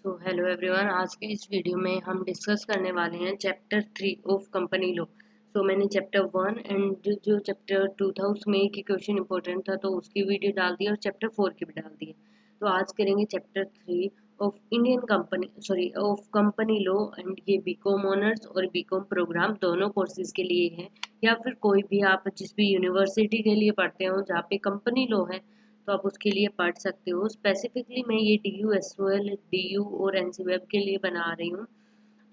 Hello everyone. आज के इस वीडियो में हम डिस्कस करने वाले हैं चैप्टर 3 ऑफ कंपनी लॉ। मैंने चैप्टर 1 एंड जो चैप्टर 2 था उसमें एक ही क्वेश्चन इंपॉर्टेंट था तो उसकी वीडियो डाल दी और चैप्टर 4 की भी डाल दी है। तो आज करेंगे chapter 3 of Indian company of company law. And ये बीकॉम ऑनर्स और बीकॉम प्रोग्राम दोनों कोर्सेज के लिए है, या फिर कोई भी आप जिस भी यूनिवर्सिटी के लिए पढ़ते हो जहाँ पे कंपनी लॉ है तो आप उसके लिए पढ़ सकते हो। स्पेसिफिकली मैं ये DU SOL DU और NC वेब के लिए बना रही हूँ।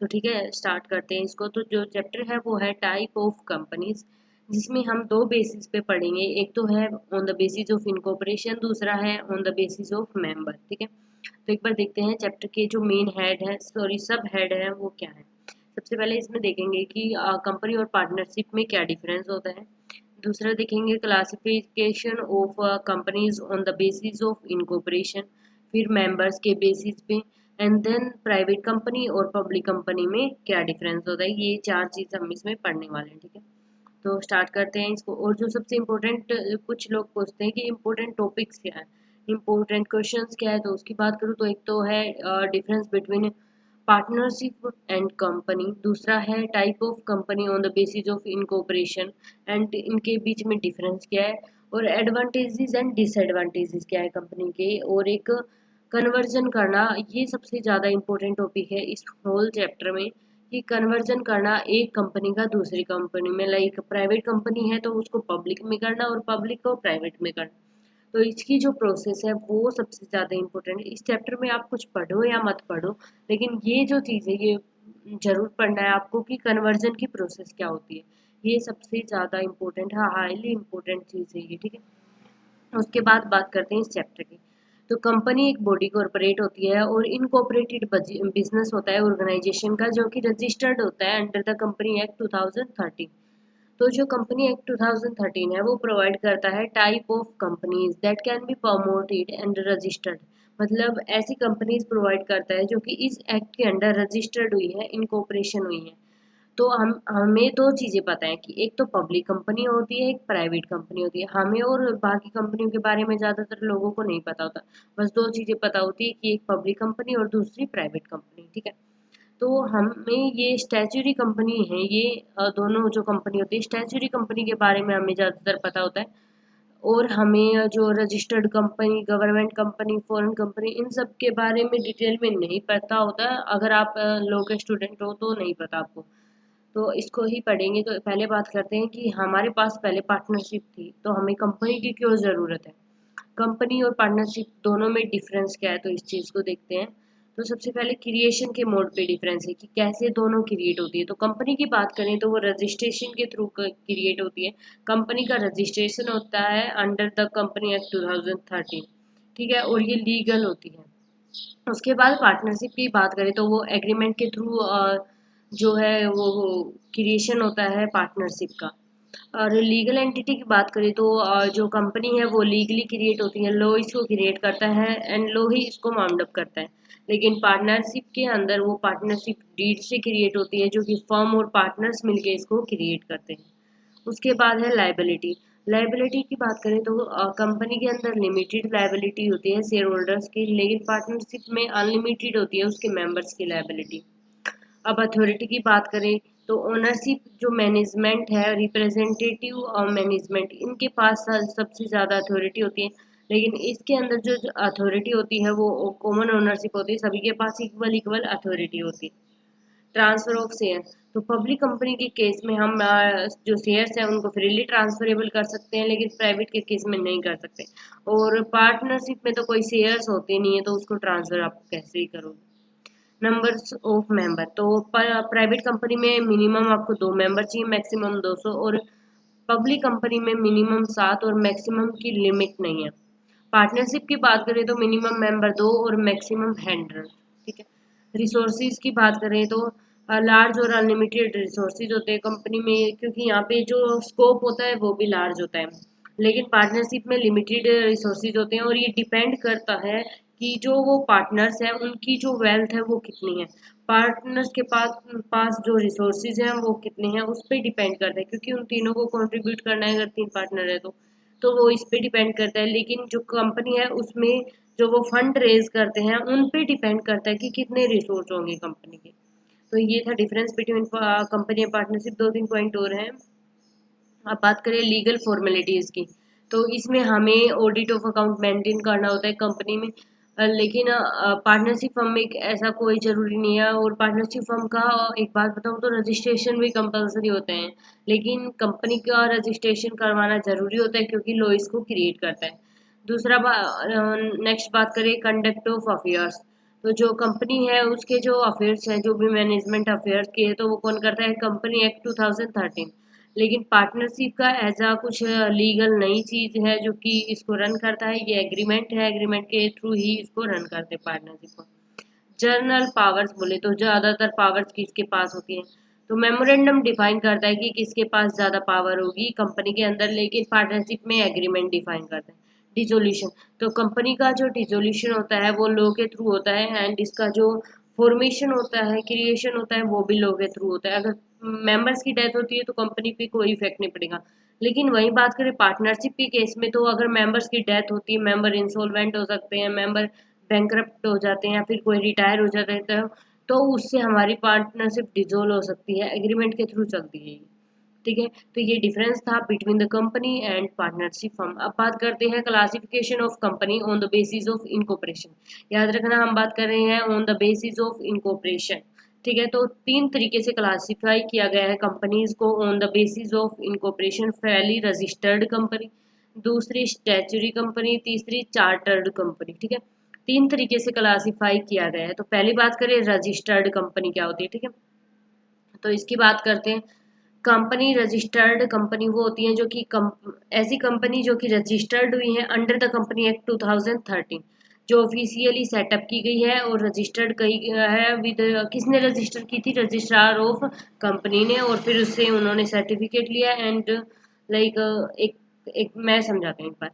तो ठीक है, स्टार्ट करते हैं इसको। तो जो चैप्टर है वो है टाइप ऑफ कंपनीज, जिसमें हम दो बेसिस पे पढ़ेंगे। एक तो है on the basis of incorporation, दूसरा है on the basis of member. ठीक है, तो एक बार देखते हैं चैप्टर के जो मेन हेड है, सॉरी सब हेड है, वो क्या है। सबसे पहले इसमें देखेंगे कि कंपनी और पार्टनरशिप में क्या डिफरेंस होता है। दूसरा देखेंगे classification of companies on the basis of incorporation, फिर मेंबर्स के बेसिस पे, एंड देन प्राइवेट कंपनी और पब्लिक कंपनी में क्या डिफरेंस होता है। ये चार चीज़ हम इसमें पढ़ने वाले हैं। ठीक है, तो स्टार्ट करते हैं इसको। और जो सबसे इम्पोर्टेंट, कुछ लोग पूछते हैं कि इम्पोर्टेंट टॉपिक्स क्या है, इम्पोर्टेंट क्वेश्चंस क्या है, तो उसकी बात करूँ तो एक तो है difference between partnership and company, दूसरा है type of company on the basis of incorporation and इनके बीच में डिफरेंस क्या है, और एडवांटेजेस एंड डिसएडवांटेजेस क्या है कंपनी के, और एक कन्वर्जन करना। ये सबसे ज़्यादा इम्पोर्टेंट टॉपिक है इस होल चैप्टर में, कि कन्वर्जन करना एक कंपनी का दूसरी कंपनी में। लाइक प्राइवेट कंपनी है तो उसको पब्लिक में करना और पब्लिक को प्राइवेट में करना। तो इसकी जो प्रोसेस है वो सबसे ज़्यादा इम्पोर्टेंट है। इस चैप्टर में आप कुछ पढ़ो या मत पढ़ो, लेकिन ये जो चीज़ है ये जरूर पढ़ना है आपको कि कन्वर्जन की प्रोसेस क्या होती है। ये सबसे ज़्यादा इम्पोर्टेंट है, हाईली इम्पोर्टेंट चीज़ है ये। ठीक है, उसके बाद बात करते हैं इस चैप्टर की। तो कंपनी एक बॉडी कॉर्पोरेट होती है और इनकॉर्पोरेटेड बिजनेस होता है ऑर्गेनाइजेशन का, जो कि रजिस्टर्ड होता है अंडर द कंपनी एक्ट 2013। तो जो कंपनी एक्ट 2013 है वो प्रोवाइड करता है type of companies that can be promoted and registered. मतलब ऐसी कंपनीज प्रोवाइड करता है जो कि इस एक्ट के अंडर रजिस्टर्ड हुई है, इनकॉर्पोरेशन हुई है। तो हम हमें दो चीज़ें पता है कि एक तो पब्लिक कंपनी होती है, एक प्राइवेट कंपनी होती है। हमें और बाकी कंपनियों के बारे में ज़्यादातर लोगों को नहीं पता होता। बस दो चीज़ें पता होती है कि एक पब्लिक कंपनी और दूसरी प्राइवेट कंपनी। ठीक है, तो हमें ये स्टैच्यूरी कंपनी है, ये दोनों जो कंपनी होती है स्टैच्यूरी कंपनी के बारे में हमें ज़्यादातर पता होता है। और हमें जो registered company, government company, foreign company, इन सब के बारे में डिटेल में नहीं पता होता। अगर आप लॉ के स्टूडेंट हो तो नहीं पता आपको, तो इसको ही पढ़ेंगे। तो पहले बात करते हैं कि हमारे पास पहले पार्टनरशिप थी तो हमें कंपनी की क्यों ज़रूरत है। कंपनी और पार्टनरशिप दोनों में डिफरेंस क्या है, तो इस चीज़ को देखते हैं। तो सबसे पहले क्रिएशन के मोड पे डिफरेंस है कि कैसे दोनों क्रिएट होती है। तो कंपनी की बात करें तो वो रजिस्ट्रेशन के थ्रू क्रिएट होती है। कंपनी का रजिस्ट्रेशन होता है अंडर द कंपनी एक्ट 2013। ठीक है, और ये लीगल होती है। उसके बाद पार्टनरशिप की बात करें तो वो एग्रीमेंट के थ्रू जो है वो क्रिएशन होता है पार्टनरशिप का। और लीगल एंटिटी की बात करें तो जो कंपनी है वो लीगली क्रिएट होती है, लॉ इसको क्रिएट करता है एंड लॉ ही इसको माउंट अप करता है। लेकिन पार्टनरशिप के अंदर वो पार्टनरशिप डीड से क्रिएट होती है, जो कि फर्म और पार्टनर्स मिलके इसको क्रिएट करते हैं। उसके बाद है लाइबिलिटी। लाइबिलिटी की बात करें तो कंपनी के अंदर लिमिटेड लाइबिलिटी होती है शेयर होल्डर्स की, लेकिन पार्टनरशिप में अनलिमिटेड होती है उसके मेंबर्स की लाइबिलिटी। अब अथॉरिटी की बात करें तो ओनरशिप, जो मैनेजमेंट है, रिप्रेजेंटेटिव और मैनेजमेंट, इनके पास सबसे ज़्यादा अथॉरिटी होती है। लेकिन इसके अंदर जो अथॉरिटी होती है वो कॉमन ओनरशिप होती है, सभी के पास इक्वल इक्वल अथॉरिटी होती है। ट्रांसफर ऑफ शेयर, तो पब्लिक कंपनी के केस में हम जो शेयर्स हैं उनको फ्रीली ट्रांसफरेबल कर सकते हैं, लेकिन प्राइवेट के केस में नहीं कर सकते। और पार्टनरशिप में तो कोई शेयर्स होते नहीं है तो उसको ट्रांसफर आप कैसे ही करोगे। नंबर्स ऑफ मेंबर, तो प्राइवेट कंपनी में मिनिमम आपको 2 मेंबर चाहिए, मैक्सिमम 200। और पब्लिक कंपनी में मिनिमम 7 और मैक्सिमम की लिमिट नहीं है। पार्टनरशिप की बात करें तो मिनिमम मेंबर 2 और मैक्सिमम 100। ठीक है, रिसोर्सिज की बात करें तो लार्ज और अनलिमिटेड रिसोर्सिज होते हैं कंपनी में, क्योंकि यहाँ पे जो स्कोप होता है वो भी लार्ज होता है। लेकिन पार्टनरशिप में लिमिटेड रिसोर्सिज होते हैं, और ये डिपेंड करता है कि जो वो पार्टनर्स हैं उनकी जो वेल्थ है वो कितनी है। पार्टनर्स के पास पास जो रिसोर्सिज हैं वो कितने हैं उस पर डिपेंड करता है, क्योंकि उन तीनों को कंट्रीब्यूट करना है अगर 3 पार्टनर है तो। तो वो इस पे डिपेंड करता है। लेकिन जो कंपनी है उसमें जो वो फंड रेज करते हैं उन पे डिपेंड करता है कि कितने रिसोर्स होंगे कंपनी के। तो ये था difference between company and partnership. दो तीन पॉइंट और हैं। अब बात करें लीगल फॉर्मेलिटीज़ की, तो इसमें हमें ऑडिट ऑफ अकाउंट मेंटेन करना होता है कंपनी में। लेकिन पार्टनरशिप फर्म में ऐसा कोई ज़रूरी नहीं है। और पार्टनरशिप फर्म का एक बात बताऊँ तो रजिस्ट्रेशन भी कंपलसरी होते हैं, लेकिन कंपनी का रजिस्ट्रेशन करवाना ज़रूरी होता है क्योंकि लॉ इसको क्रिएट करता है। दूसरा नेक्स्ट बात करें कंडक्ट ऑफ अफेयर्स। तो जो कंपनी है उसके जो अफेयर्स हैं, जो भी मैनेजमेंट अफेयर्स के, तो वो कौन करता है? Company act 2013। लेकिन पार्टनरशिप का ऐसा कुछ लीगल नई चीज है जो कि इसको रन करता है, ये एग्रीमेंट है। एग्रीमेंट के थ्रू ही इसको रन करते हैं पार्टनरशिप को। जर्नल पावर्स बोले तो ज्यादातर पावर्स किसके पास होती है? तो मेमोरेंडम डिफाइन करता है कि किसके पास ज्यादा पावर होगी कंपनी के अंदर, लेकिन पार्टनरशिप में एग्रीमेंट डिफाइन करता है। डिसोल्यूशन, तो कंपनी का जो डिसोल्यूशन होता है वो लॉ के थ्रू होता है, एंड इसका जो फॉर्मेशन होता है, क्रिएशन होता है, वो भी लॉ के थ्रू होता है। अगर मेंबर्स की डेथ होती है तो कंपनी पे कोई इफेक्ट नहीं पड़ेगा। लेकिन वही बात करें पार्टनरशिप के केस में, तो अगर मेंबर्स की डेथ होती है, मेंबर इंसॉल्वेंट हो सकते हैं, मेंबर बैंकरप्ट हो जाते हैं, या फिर कोई रिटायर हो जाता है, तो उससे हमारी पार्टनरशिप डिसॉल्व हो सकती है। एग्रीमेंट के थ्रू चलती है ये। ठीक है, तो ये डिफरेंस था between the company and partnership firm. अब बात करते हैं classification of company on the basis of incorporation. याद रखना हम बात कर रहे हैं on the basis of incorporation. ठीक है, तो तीन तरीके से क्लासिफाई किया गया है कंपनीज को on the basis of incorporation. पहली रजिस्टर्ड कंपनी, दूसरी स्टैच्यूटरी कंपनी, तीसरी चार्टर्ड कंपनी। ठीक है, तीन तरीके से क्लासिफाई किया गया है। तो पहली बात करें रजिस्टर्ड कंपनी क्या होती है। ठीक है, तो इसकी बात करते हैं। कंपनी रजिस्टर्ड कंपनी वो होती है जो कि ऐसी कंपनी जो कि रजिस्टर्ड हुई है अंडर द कंपनी एक्ट 2013, जो ऑफिशियली सेटअप की गई है और रजिस्टर्ड कही है विद। किसने रजिस्टर की थी? रजिस्ट्रार ऑफ कंपनी ने, और फिर उससे उन्होंने सर्टिफिकेट लिया। एंड लाइक एक एक मैं समझाती हूँ एक बार।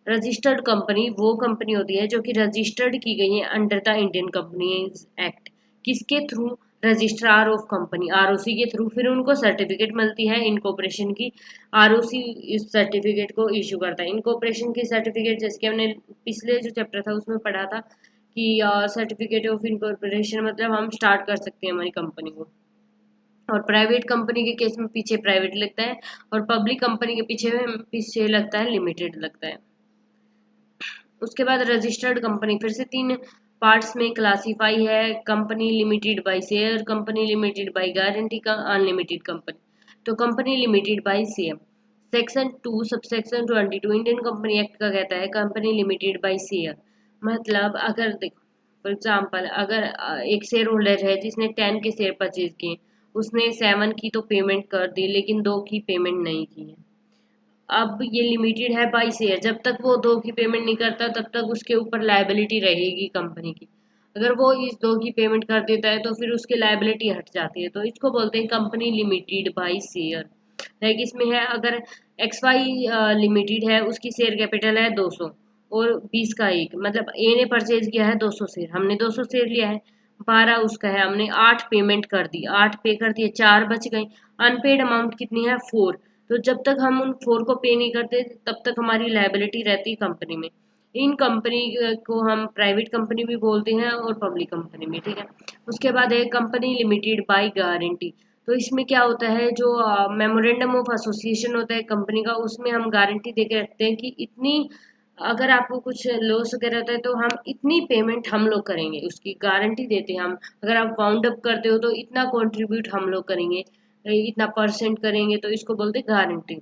रजिस्टर्ड कंपनी वो कंपनी होती है जो कि रजिस्टर्ड की गई है under the Indian companies act. किसके through? Registrar of company, ROC के थ्रू। फिर उनको सर्टिफिकेट मिलती है इनकॉर्पोरेशन की। आरओसी इस सर्टिफिकेट को इशू करता है। इनकॉर्पोरेशन की सर्टिफिकेट जैसे कि हमने पिछले जो चैप्टर था उसमें पढ़ा था कि सर्टिफिकेट ऑफ इनकॉर्पोरेशन मतलब हम स्टार्ट कर सकते हैं हमारी कंपनी को। और प्राइवेट कंपनी के केस में पीछे प्राइवेट लगता है, और पब्लिक कंपनी के पीछे लगता है लिमिटेड लगता है। उसके बाद रजिस्टर्ड कंपनी फिर से तीन पार्ट्स में क्लासीफाई है। Company limited by share, company limited by guarantee का, अनलिमिटेड कंपनी। तो company limited by share, section 2 subsection 22 Indian company act का कहता है कंपनी लिमिटेड बाय शेयर। मतलब अगर देखो फॉर एग्जाम्पल, अगर एक शेयर होल्डर है जिसने 10 के शेयर परचेज किए, उसने 7 की तो पेमेंट कर दी लेकिन 2 की पेमेंट नहीं की है। अब ये लिमिटेड है बाई शेयर, जब तक वो 2 की पेमेंट नहीं करता तब तक उसके ऊपर लायबिलिटी रहेगी कंपनी की। अगर वो इस 2 की पेमेंट कर देता है तो फिर उसकी लायबिलिटी हट जाती है, तो इसको बोलते हैं company limited by share. Like इसमें है, अगर एक्स वाई लिमिटेड है, उसकी शेयर कैपिटल है 200 और 20 का एक, मतलब ए ने परचेज किया है 200 शेयर, हमने 200 शेयर लिया है, 12 उसका है, हमने 8 पेमेंट कर दी, 8 पे कर दिए, 4 बच गई। अनपेड अमाउंट कितनी है? 4। तो जब तक हम उन 4 को पे नहीं करते तब तक हमारी लायबिलिटी रहती है कंपनी में। इन कंपनी को हम प्राइवेट कंपनी भी बोलते हैं और पब्लिक कंपनी भी। ठीक है, उसके बाद है कंपनी लिमिटेड बाय गारंटी। तो इसमें क्या होता है, जो मेमोरेंडम ऑफ एसोसिएशन होता है कंपनी का, उसमें हम गारंटी दे के रखते हैं कि इतनी, अगर आपको कुछ लॉस वगैरह होता है तो हम इतनी पेमेंट हम लोग करेंगे, उसकी गारंटी देते हैं हम। अगर आप वाउंड अप करते हो तो इतना कंट्रीब्यूट हम लोग करेंगे, इतना परसेंट करेंगे, तो इसको बोलते हैं गारंटी।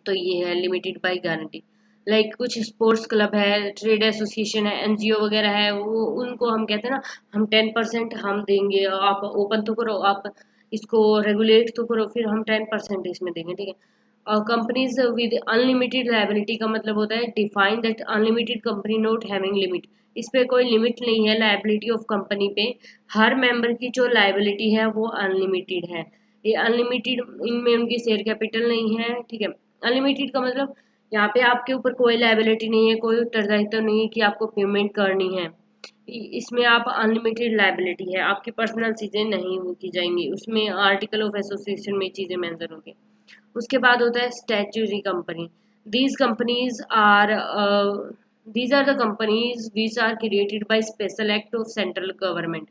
तो ये है लिमिटेड बाय गारंटी। लाइक कुछ स्पोर्ट्स क्लब है, ट्रेड एसोसिएशन है, एनजीओ वगैरह है, वो उनको हम कहते हैं ना, हम 10% हम देंगे, आप ओपन तो करो, आप इसको रेगुलेट तो करो, फिर हम 10% इसमें देंगे। ठीक है, और कंपनीज विद अनलिमिटेड लायबिलिटी का मतलब होता है define that unlimited company not having limit. इस पे कोई लिमिट नहीं है लायबिलिटी ऑफ कंपनी पे। हर मेंबर की जो लायबिलिटी है वो अनलिमिटेड है। ये अनलिमिटेड, इनमें उनकी शेयर कैपिटल नहीं है। ठीक है, अनलिमिटेड का मतलब यहाँ पे आपके ऊपर कोई लायबिलिटी नहीं है, कोई उत्तरदायित्व नहीं है कि आपको पेमेंट करनी है। इसमें आप अनलिमिटेड लायबिलिटी है, आपकी पर्सनल चीजें नहीं वो की जाएंगी, उसमें आर्टिकल ऑफ एसोसिएशन में चीजें मेंशन होंगी। उसके बाद होता है statutory company. These companies are these are the companies which are created by special act of central government.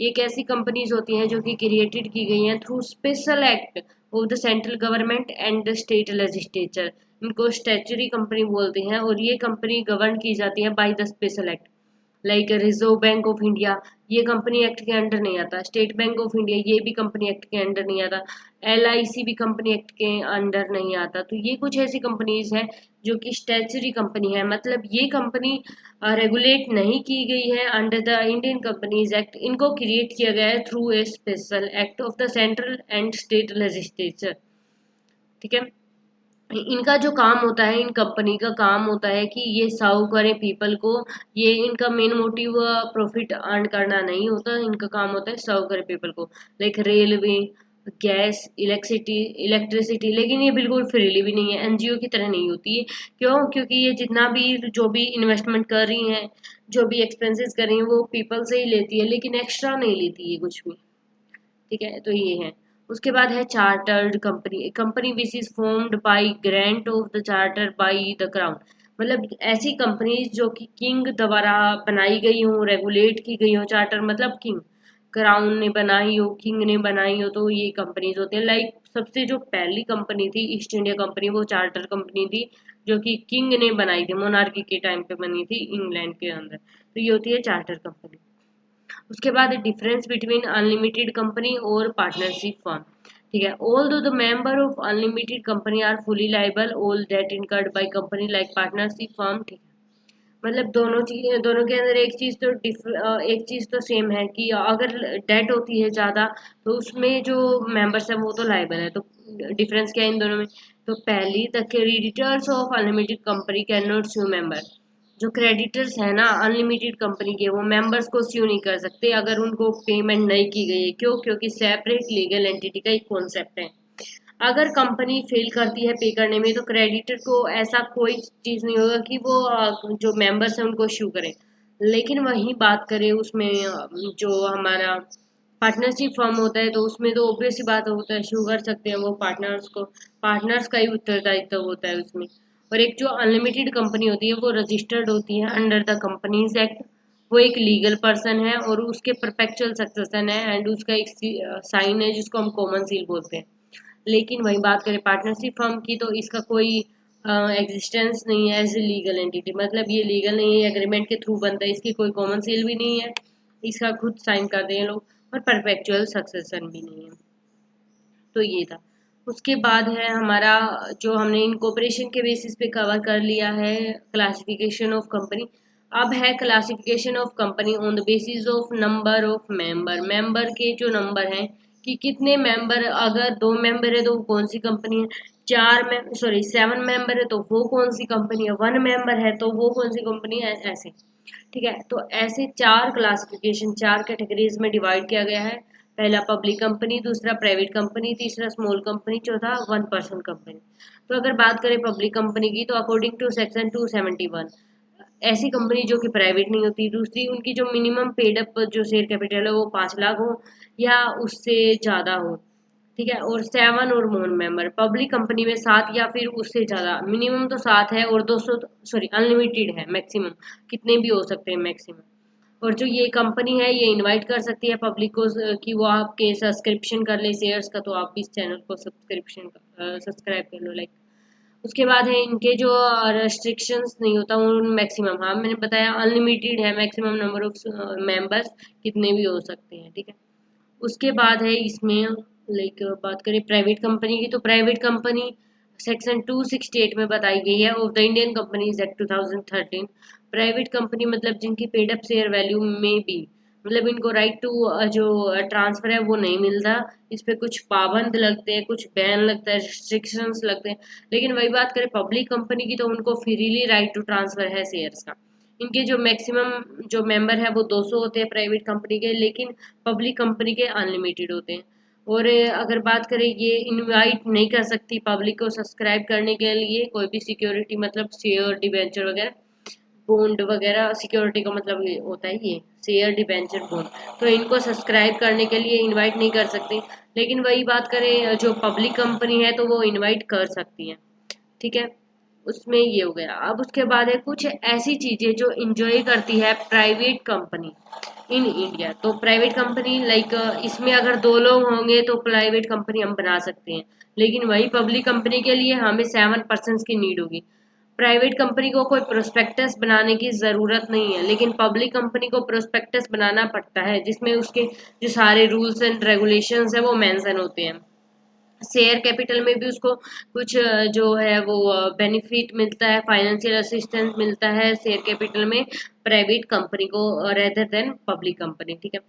ये एक ऐसी कंपनीज होती हैं जो कि क्रिएटेड की गई हैं through special act of the central government and the state legislature. इनको स्टैचुरी कंपनी बोलते हैं और ये कंपनी गवर्न की जाती है by the special act. Like reserve bank of India, ये कंपनी एक्ट के अंडर नहीं आता। स्टेट बैंक ऑफ इंडिया, ये भी कंपनी एक्ट के अंडर नहीं आता। LIC भी कंपनी एक्ट के अंडर नहीं आता। तो ये कुछ ऐसी कंपनीज हैं जो कि स्टैचुरी कंपनी है, मतलब ये कंपनी रेगुलेट नहीं की गई है under the Indian companies act. इनको क्रिएट किया गया है through a special act of the central and state legislature. ठीक है, इनका जो काम होता है, इन कंपनी का काम होता है कि ये सर्व करें पीपल को। ये इनका मेन मोटिव प्रॉफिट अर्न करना नहीं होता, इनका काम होता है सर्व करें पीपल को। Like railway, gas, electricity. लेकिन ये बिल्कुल फ्रीली भी नहीं है, NGO की तरह नहीं होती है। क्यों? क्योंकि ये जितना भी जो भी इन्वेस्टमेंट कर रही हैं, जो भी एक्सपेंसेस कर रही हैं, वो पीपल से ही लेती है, लेकिन एक्स्ट्रा नहीं लेती है कुछ भी। ठीक है, तो ये है। उसके बाद है chartered company. Company which is formed by grant of the charter by the crown. मतलब ऐसी कंपनीज जो कि किंग द्वारा बनाई गई हो, रेगुलेट की गई हो। चार्टर मतलब किंग, क्राउन ने बनाई हो, किंग ने बनाई हो, तो ये कंपनीज होती है। लाइक सबसे जो पहली कंपनी थी ईस्ट इंडिया कंपनी, वो चार्टर कंपनी थी जो कि किंग ने बनाई थी, मोनार्की के टाइम पे बनी थी इंग्लैंड के अंदर। तो ये होती है चार्टर कंपनी। उसके बाद डिफरेंस बिटवीन अनलिमिटेड कंपनी और पार्टनरशिप फर्म। ठीक है, although the member of unlimited company are fully liable all debt incurred by company like partnership firm. ठीक है, मतलब दोनों चीज, दोनों के अंदर एक चीज तो सेम है कि अगर डेट होती है ज्यादा तो उसमें जो मेंबर्स है वो तो लाइबल है। तो डिफरेंस क्या है इन दोनों में? तो पहली, the creditors of unlimited company can not sue member. जो क्रेडिटर्स है ना अनलिमिटेड कंपनी के, वो मेंबर्स को स्यू नहीं कर सकते अगर उनको पेमेंट नहीं की गई है। क्यों? क्योंकि सेपरेट लीगल एंटिटी का एक कॉन्सेप्ट है। अगर कंपनी फेल करती है पे करने में, तो क्रेडिटर को ऐसा कोई चीज नहीं होगा कि वो जो मेंबर्स हैं उनको इश्यू करे। लेकिन वही बात करें उसमें जो हमारा पार्टनरशिप फर्म होता है, तो उसमें तो ऑब्वियस ही बात होता है, इश्यू कर सकते हैं वो पार्टनर्स को। पार्टनर्स का ही उत्तरदायित्व होता है उसमें। और एक जो अनलिमिटेड कंपनी होती है वो रजिस्टर्ड होती है अंडर द कंपनीज एक्ट। वो एक लीगल पर्सन है और उसके परपेचुअल सक्सेसन है एंड उसका एक साइन है जिसको हम कॉमन सील बोलते हैं। लेकिन वही बात करें पार्टनरशिप फर्म की, तो इसका कोई एग्जिस्टेंस नहीं है एज ए लीगल एंटिटी। मतलब ये लीगल नहीं है, एग्रीमेंट के थ्रू बनता है, इसकी कोई कॉमन सील भी नहीं है, इसका खुद साइन करते हैं लोग, और परपेचुअल सक्सेशन भी नहीं है। तो ये था। उसके बाद है हमारा, जो हमने इनकॉर्पोरेशन के बेसिस पे कवर कर लिया है, क्लासिफिकेशन ऑफ कंपनी। अब है classification of company on the basis of number of member. Member के जो नंबर हैं कि कितने मेंबर, अगर 2 मेंबर है तो वो कौन सी कंपनी है, 7 मेंबर है तो वो कौन सी कंपनी है, 1 मेंबर है तो वो कौन सी कंपनी है, ऐसे। ठीक है, तो ऐसे 4 क्लासिफिकेशन, 4 कैटेगरीज में डिवाइड किया गया है। पहला पब्लिक कंपनी, दूसरा प्राइवेट कंपनी, तीसरा स्मॉल कंपनी, चौथा 1 पर्सन कंपनी। तो अगर बात करें पब्लिक कंपनी की, तो अकॉर्डिंग टू सेक्शन 271, ऐसी कंपनी जो कि प्राइवेट नहीं होती। दूसरी, उनकी जो मिनिमम पेड अप जो शेयर कैपिटल है वो 5 लाख हो या उससे ज़्यादा हो। ठीक है, और 7 और मोर मेंबर। पब्लिक कंपनी में 7 या फिर उससे ज़्यादा, मिनिमम तो 7 है और 200, सॉरी अनलिमिटेड है, मैक्सिमम कितने भी हो सकते हैं मैक्सिमम। और जो ये कंपनी है ये इनवाइट कर सकती है पब्लिक को कि वो आपके सब्सक्रिप्शन कर ले शेयर्स का, तो आप इस चैनल को सब्सक्राइब कर लो लाइक। उसके बाद है इनके जो रेस्ट्रिक्शंस नहीं होता उन मैक्सिमम, हाँ मैंने बताया अनलिमिटेड है, मैक्सिमम नंबर ऑफ मेंबर्स कितने भी हो सकते हैं। ठीक है, उसके बाद है इसमें, लाइक बात करें प्राइवेट कंपनी की, तो प्राइवेट कंपनी सेक्शन 268 में बताई गई है of the Indian companies act 2013। Private company मतलब जिनकी पेड अप शेयर वैल्यू में भी, मतलब इनको राइट टू जो ट्रांसफर है वो नहीं मिलता। इस पे कुछ पाबंद लगते हैं, कुछ बैन लगता है, रिस्ट्रिक्शंस लगते हैं। लेकिन वही बात करें पब्लिक कंपनी की, तो उनको फ्रीली राइट टू ट्रांसफर है शेयर्स का। इनके जो मैक्सिमम जो मेंबर है वो 200 होते हैं प्राइवेट कंपनी के, लेकिन पब्लिक कंपनी के अनलिमिटेड होते हैं। और अगर बात करें, ये इनवाइट नहीं कर सकती पब्लिक को सब्सक्राइब करने के लिए कोई भी सिक्योरिटी, मतलब शेयर डिबेंचर वगैरह, बॉन्ड वगैरह। सिक्योरिटी का मतलब ये होता है ये शेयर डिबेंचर बॉन्ड। तो इनको सब्सक्राइब करने के लिए इनवाइट नहीं कर सकते। लेकिन वही बात करें जो पब्लिक कंपनी है तो वो इनवाइट कर सकती है। ठीक है, उसमें ये हो गया। अब उसके बाद है कुछ ऐसी चीजें जो इंजॉय करती है प्राइवेट कंपनी इन इंडिया। तो प्राइवेट कंपनी लाइक इसमें अगर दो लोग होंगे तो प्राइवेट कंपनी हम बना सकते हैं, लेकिन वही पब्लिक कंपनी के लिए हमें 7 पर्सन की नीड होगी। प्राइवेट कंपनी को कोई प्रोस्पेक्टस बनाने की ज़रूरत नहीं है, लेकिन पब्लिक कंपनी को प्रोस्पेक्टस बनाना पड़ता है, जिसमें उसके जो सारे रूल्स एंड रेगुलेशंस है वो मेंशन होते हैं। शेयर कैपिटल में भी उसको कुछ जो है वो बेनिफिट मिलता है, फाइनेंशियल असिस्टेंस मिलता है शेयर कैपिटल में प्राइवेट कंपनी को रेदर देन पब्लिक कंपनी, ठीक है।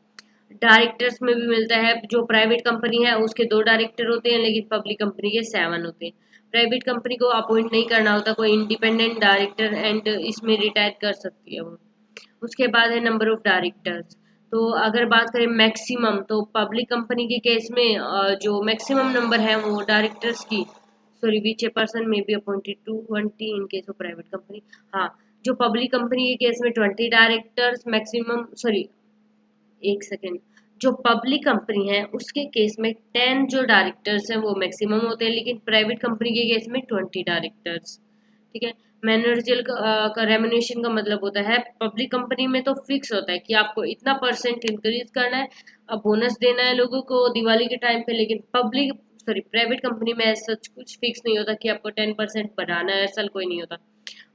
डायरेक्टर्स में भी मिलता है, जो प्राइवेट कंपनी है उसके 2 डायरेक्टर होते हैं, लेकिन पब्लिक कंपनी के 7 होते हैं। प्राइवेट कंपनी को अपॉइंट नहीं करना होता कोई इंडिपेंडेंट डायरेक्टर, एंड इसमें रिटायर कर सकती है वो। उसके बाद है नंबर ऑफ डायरेक्टर्स। तो अगर बात करें मैक्सिमम, तो पब्लिक कंपनी के केस में जो मैक्सिमम नंबर है वो डायरेक्टर्स की, sorry which a person may be appointed to 20 in case of private company. हाँ, जो पब्लिक कंपनी के केस में 20 डायरेक्टर्स मैक्सिमम, सॉरी एक सेकेंड, जो पब्लिक कंपनी है उसके केस में 10 जो डायरेक्टर्स हैं वो मैक्सिमम होते हैं, लेकिन प्राइवेट कंपनी के केस में 20 डायरेक्टर्स, ठीक है। मैनेजरियल का रेमुनेशन का मतलब होता है, पब्लिक कंपनी में तो फिक्स होता है कि आपको इतना परसेंट इंक्रीज करना है, अब बोनस देना है लोगों को दिवाली के टाइम पे, लेकिन पब्लिक सॉरी प्राइवेट कंपनी में ऐसा कुछ फिक्स नहीं होता कि आपको 10% बढ़ाना है, ऐसा कोई नहीं होता।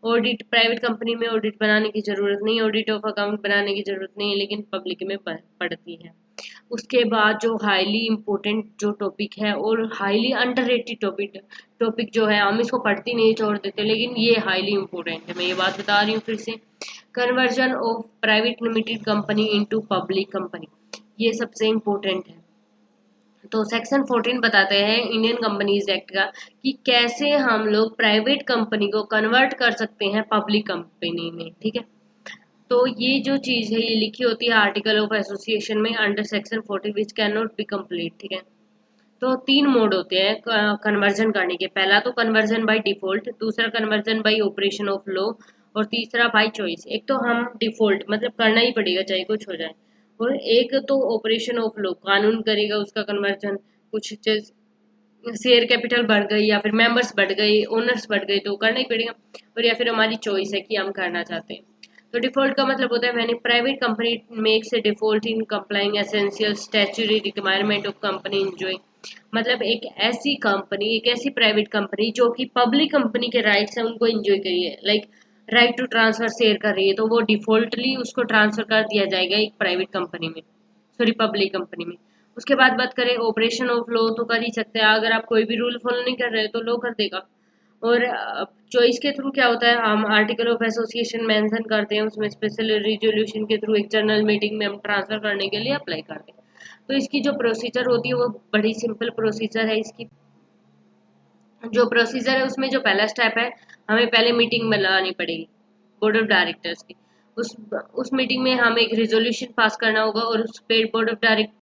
ऑडिट प्राइवेट कंपनी में ऑडिट बनाने की जरूरत नहीं है, ऑडिट ऑफ अकाउंट बनाने की जरूरत नहीं है, लेकिन पब्लिक में पड़ती है। उसके बाद जो हाईली इम्पोर्टेंट जो टॉपिक है और हाईली अंडररेटेड टॉपिक जो है, हम इसको पढ़ती नहीं छोड़ देते, लेकिन ये हाईली इम्पोर्टेंट है, मैं ये बात बता रही हूँ फिर से। Conversion of private limited company into public company, ये सबसे इम्पोर्टेंट है। तो सेक्शन 14 बताते हैं इंडियन कंपनीज एक्ट का कि कैसे हम लोग प्राइवेट कंपनी को कन्वर्ट कर सकते हैं पब्लिक कंपनी में, ठीक है। तो ये जो चीज़ है ये लिखी होती है आर्टिकल ऑफ एसोसिएशन में under section 40 which can not be complete, ठीक है। तो 3 मोड होते हैं कन्वर्जन करने के। पहला तो कन्वर्जन बाय डिफॉल्ट, दूसरा conversion bye operation of law, और तीसरा बाय चॉइस। एक तो हम डिफॉल्ट मतलब करना ही पड़ेगा चाहे कुछ हो जाए, और एक तो ऑपरेशन ऑफ लॉ, कानून करेगा उसका कन्वर्जन। कुछ शेयर कैपिटल बढ़ गई या फिर मेंबर्स बढ़ गई, ओनर्स बढ़ गई, तो करना ही पड़ेगा। और या फिर हमारी चॉइस है कि हम करना चाहते हैं। तो डिफॉल्ट का मतलब होता है मैंने private company makes a default in complying essential statutory requirement of company enjoy. मतलब एक ऐसी प्राइवेट कंपनी जो कि पब्लिक कंपनी के राइट्स हैं उनको एंजॉय करिए, like right to transfer share कर रही है, तो वो डिफॉल्टली उसको ट्रांसफर कर दिया जाएगा एक प्राइवेट कंपनी में, सॉरी पब्लिक कंपनी में। उसके बाद बात करें ऑपरेशन ऑफ लॉ, तो कर ही सकते हैं, अगर आप कोई भी रूल फॉलो नहीं कर रहे तो लॉ कर देगा। और चॉइस के थ्रू क्या होता है, हम आर्टिकल ऑफ एसोसिएशन मेंशन करते हैं, उसमें स्पेशल रिजोल्यूशन के थ्रू एक जनरल मीटिंग में हम ट्रांसफर करने के लिए अप्लाई करते हैं। तो इसकी जो प्रोसीजर होती है वो बड़ी सिंपल प्रोसीजर है। इसकी जो प्रोसीजर है उसमें जो पहला स्टेप है, हमें पहले मीटिंग बुलानी पड़ेगी बोर्ड ऑफ डायरेक्टर्स की। उस मीटिंग में हमें एक रिजोल्यूशन पास करना होगा, और उस पे बोर्ड ऑफ डायरेक्टर